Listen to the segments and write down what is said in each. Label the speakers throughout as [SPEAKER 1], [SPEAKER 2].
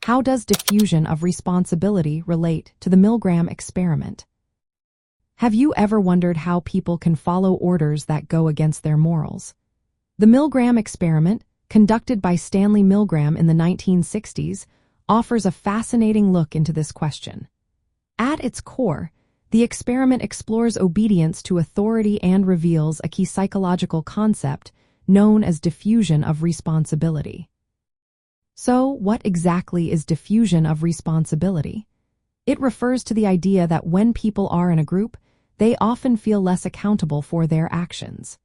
[SPEAKER 1] How does diffusion of responsibility relate to the Milgram experiment? Have you ever wondered how people can follow orders that go against their morals? The Milgram experiment, conducted by Stanley Milgram in the 1960s, offers a fascinating look into this question. At its core, the experiment explores obedience to authority and reveals a key psychological concept known as diffusion of responsibility. So, what exactly is diffusion of responsibility? It refers to the idea that when people are in a group, they often feel less accountable for their actions.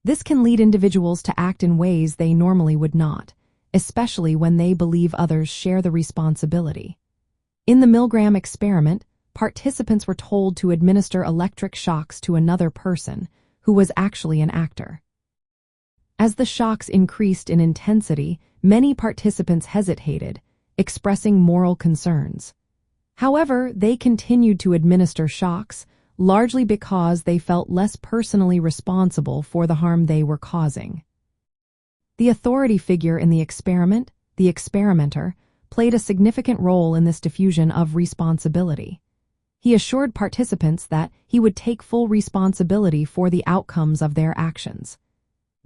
[SPEAKER 1] This can lead individuals to act in ways they normally would not, especially when they believe others share the responsibility. In the Milgram experiment, participants were told to administer electric shocks to another person who was actually an actor. As the shocks increased in intensity, many participants hesitated, expressing moral concerns. However, they continued to administer shocks, largely because they felt less personally responsible for the harm they were causing. The authority figure in the experiment, the experimenter, played a significant role in this diffusion of responsibility. He assured participants that he would take full responsibility for the outcomes of their actions.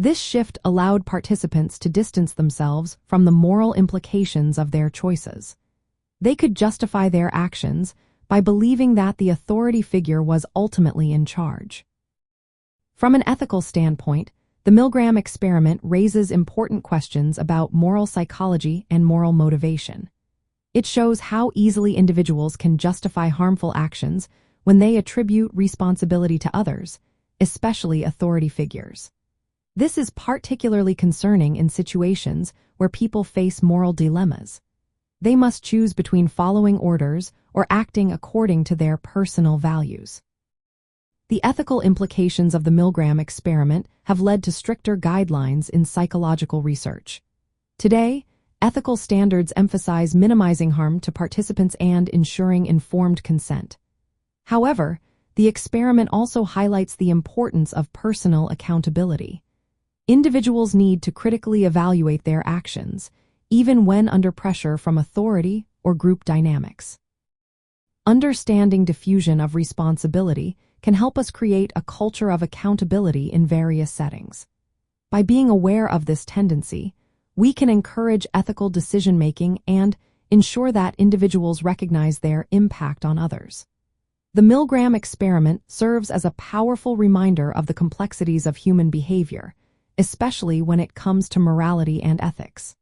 [SPEAKER 1] This shift allowed participants to distance themselves from the moral implications of their choices. They could justify their actions by believing that the authority figure was ultimately in charge. From an ethical standpoint, the Milgram experiment raises important questions about moral psychology and moral motivation. It shows how easily individuals can justify harmful actions when they attribute responsibility to others, especially authority figures. This is particularly concerning in situations where people face moral dilemmas. They must choose between following orders or acting according to their personal values. The ethical implications of the Milgram experiment have led to stricter guidelines in psychological research. Today, ethical standards emphasize minimizing harm to participants and ensuring informed consent. However, the experiment also highlights the importance of personal accountability. Individuals need to critically evaluate their actions, even when under pressure from authority or group dynamics. Understanding diffusion of responsibility can help us create a culture of accountability in various settings. By being aware of this tendency, we can encourage ethical decision-making and ensure that individuals recognize their impact on others. The Milgram experiment serves as a powerful reminder of the complexities of human behavior, especially when it comes to morality and ethics.